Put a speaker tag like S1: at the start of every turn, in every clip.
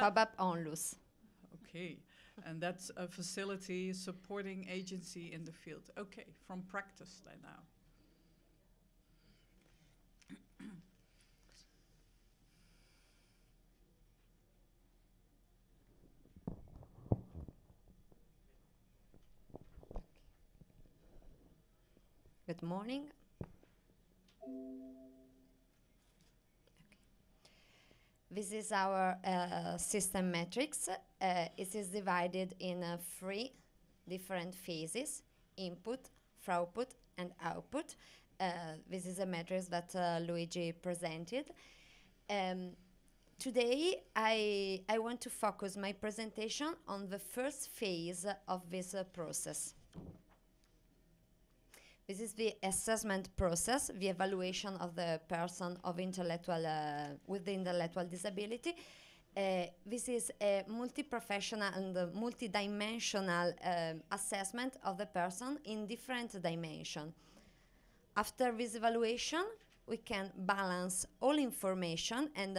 S1: Fabab Onlus.
S2: Okay, and that's a facility supporting agency in the field. Okay, from practice then now.
S1: Good morning. This is our system matrix. It is divided in 3 different phases: input, throughput, and output. This is a matrix that Luigi presented. Today, I want to focus my presentation on the first phase of this process. This is the assessment process, the evaluation of the person of intellectual with the intellectual disability. This is a multi-professional and multi-dimensional assessment of the person in different dimensions. After this evaluation, we can balance all information and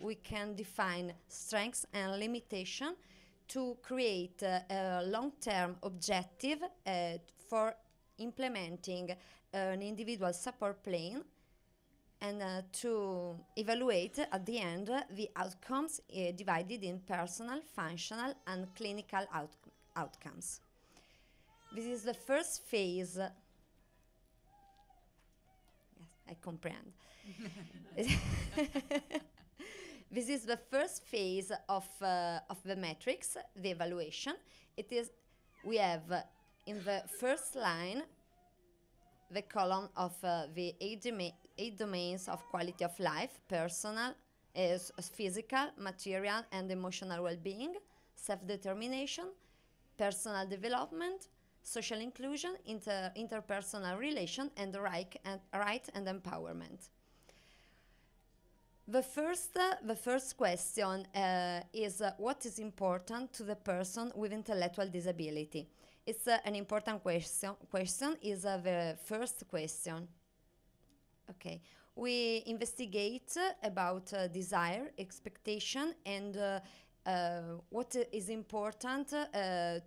S1: we can define strengths and limitations to create a long-term objective for implementing an individual support plan and to evaluate at the end the outcomes divided in personal, functional, and clinical outcomes. This is the first phase. Yes, I comprehend. This is the first phase of the matrix, the evaluation. It is, we have in the first line the column of the 8 domains of quality of life: personal, physical, material, and emotional well-being, self-determination, personal development, social inclusion, interpersonal relation, and right and empowerment. The first question is what is important to the person with intellectual disability. It's an important question is the first question. Okay, we investigate about desire, expectation, and what is important to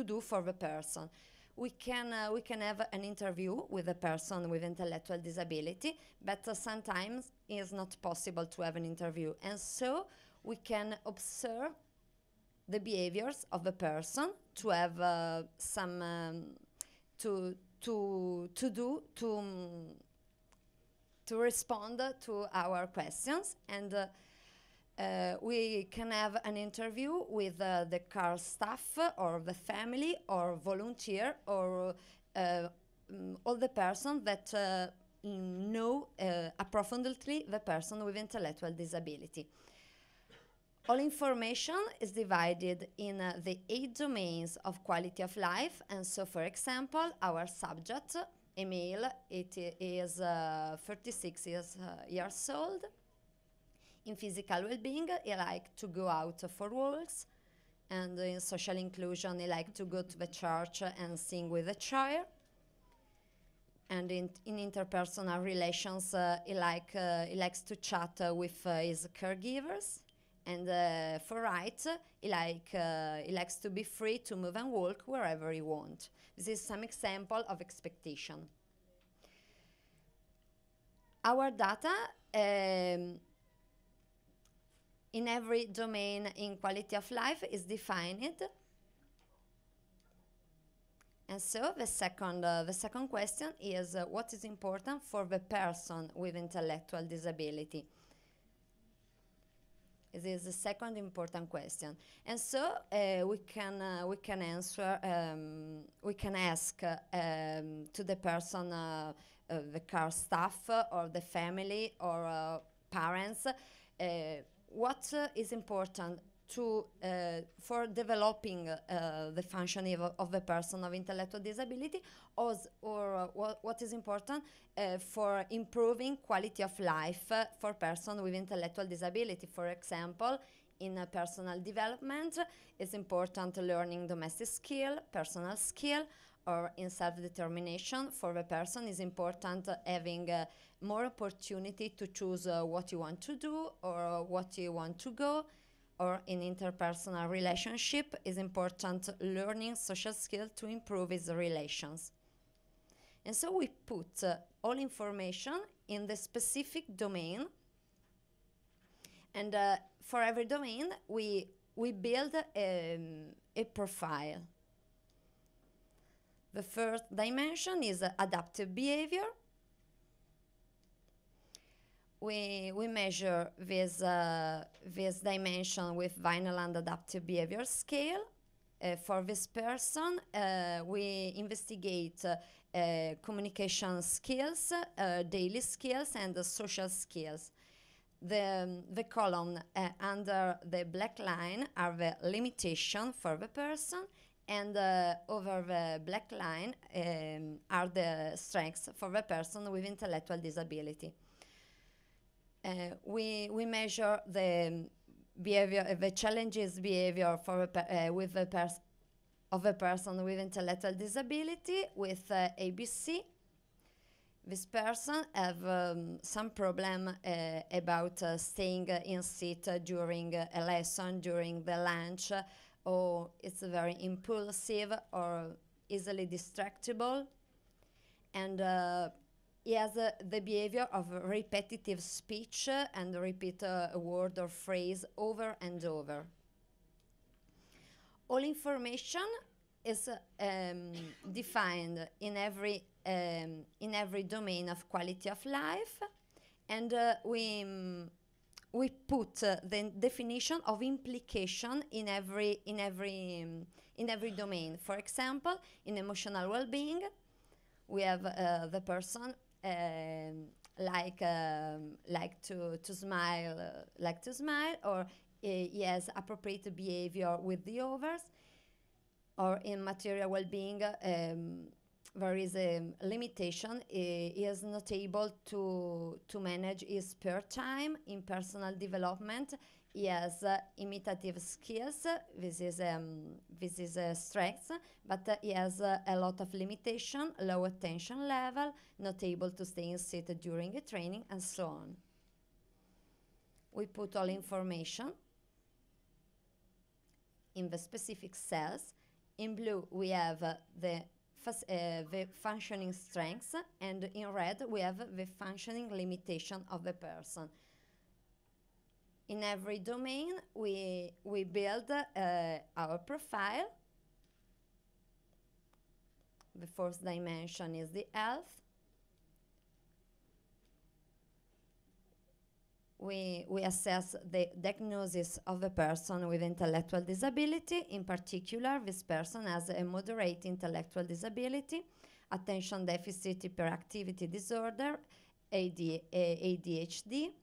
S1: do for the person. We can have an interview with a person with intellectual disability, but sometimes it's not possible to have an interview, and so we can observe the behaviors of the person to have to respond to our questions, and we can have an interview with the car staff or the family or volunteer or all the person that know appropriately the person with intellectual disability. All information is divided in the 8 domains of quality of life, and so, for example, our subject, a male, it is 36 years old. In physical well-being, he likes to go out for walks, and in social inclusion, he likes to go to the church and sing with a choir. And in interpersonal relations, he likes to chat with his caregivers. And for rights, he likes to be free to move and walk wherever he wants. This is some example of expectation. Our data in every domain in quality of life is defined. And so the second question is what is important for the person with intellectual disability. This is the second important question, and so we can answer. We can ask to the person, the car staff, or the family, or parents, what is important to for developing the functioning of the person of intellectual disability, or what is important for improving quality of life for person with intellectual disability. For example, in personal development, it's important learning domestic skill, personal skill, or in self-determination for the person is important, having more opportunity to choose what you want to do or what you want to go, or in interpersonal relationship is important learning social skills to improve his relations. And so we put all information in the specific domain, and for every domain we build a profile. The first dimension is adaptive behavior. We measure this dimension with Vineland Adaptive Behavior Scale. For this person, we investigate communication skills, daily skills, and social skills. The column under the black line are the limitation for the person, and over the black line are the strengths for the person with intellectual disability. We measure the behavior, the challenges behavior for with the person with intellectual disability with ABC. This person have some problem about staying in seat during a lesson, during the lunch, or it's very impulsive or easily distractible, and he has the behavior of repetitive speech and repeat a word or phrase over and over. All information is defined in every domain of quality of life, and we put the definition of implication in every domain. For example, in emotional well-being, we have the person like to smile, or he has appropriate behavior with the others. Or in material well-being, there is a limitation. He is not able to manage his spare time in personal development. He has imitative skills. This is a strength, but he has a lot of limitation, low attention level, not able to stay in seat during a training, and so on. We put all information in the specific cells. In blue, we have the functioning strengths, and in red, we have the functioning limitation of the person. In every domain, we build our profile. The fourth dimension is the health. We assess the diagnosis of a person with intellectual disability. In particular, this person has a moderate intellectual disability, attention deficit hyperactivity disorder, ADHD,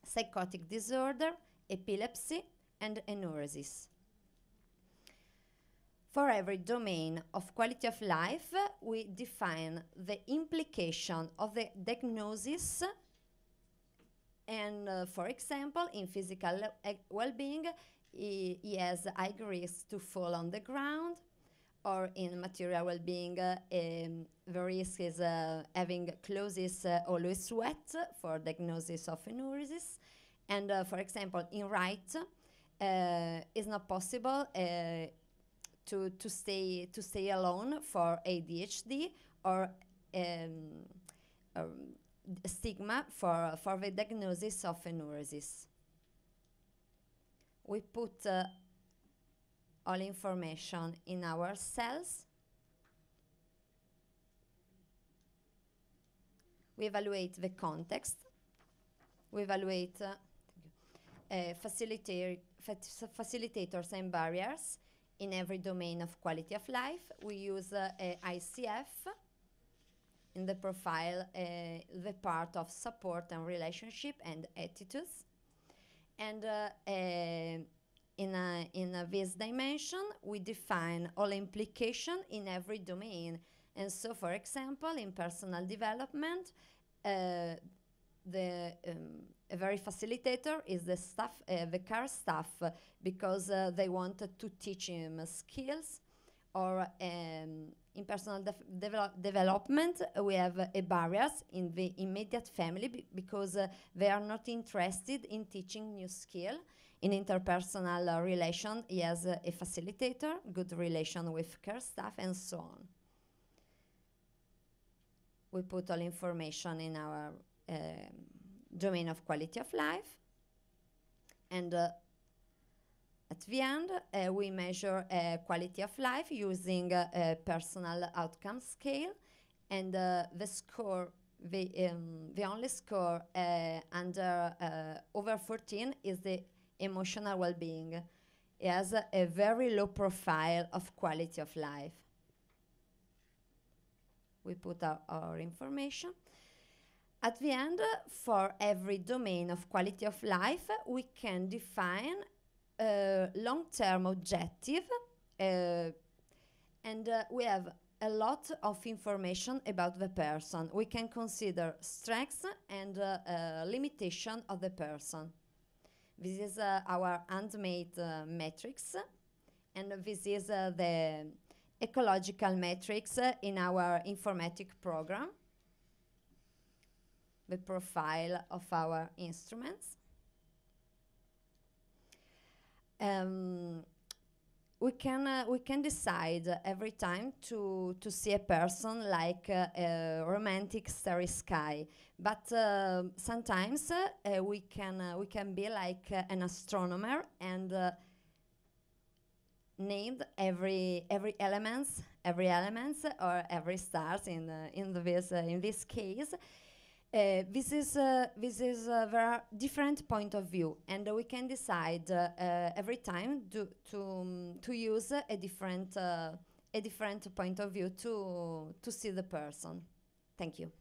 S1: psychotic disorder, epilepsy, and enuresis. For every domain of quality of life, we define the implication of the diagnosis. And for example, in physical well-being, he has high risk to fall on the ground, or in material well-being, the risk is having clothes always wet for diagnosis of enuresis. And for example, in right, it's not possible to stay alone for ADHD, or stigma for the diagnosis of enuresis. We put all information in our cells. We evaluate the context. We evaluate facilitators and barriers in every domain of quality of life. We use ICF in the profile, the part of support and relationship and attitudes. And in this dimension, we define all implication in every domain. And so, for example, in personal development, a very facilitator is the staff, the car staff, because they want to teach him skills, or In personal development, we have barriers in the immediate family because they are not interested in teaching new skill. In interpersonal relation, he has a facilitator, good relation with care staff, and so on. We put all information in our domain of quality of life. And at the end, we measure quality of life using a personal outcome scale. And the score, the only score under over 14 is the emotional well-being. It has a very low profile of quality of life. We put our information. At the end, for every domain of quality of life, we can define a long-term objective, and we have a lot of information about the person. We can consider strengths and limitation of the person. This is our handmade matrix, and this is the ecological matrix in our informatic program, the profile of our instruments. We can decide every time to see a person like a romantic starry sky, but sometimes we can be like an astronomer and named every elements or every stars in this case. This is there are different point of view, and we can decide every time to use a different point of view to see the person. Thank you.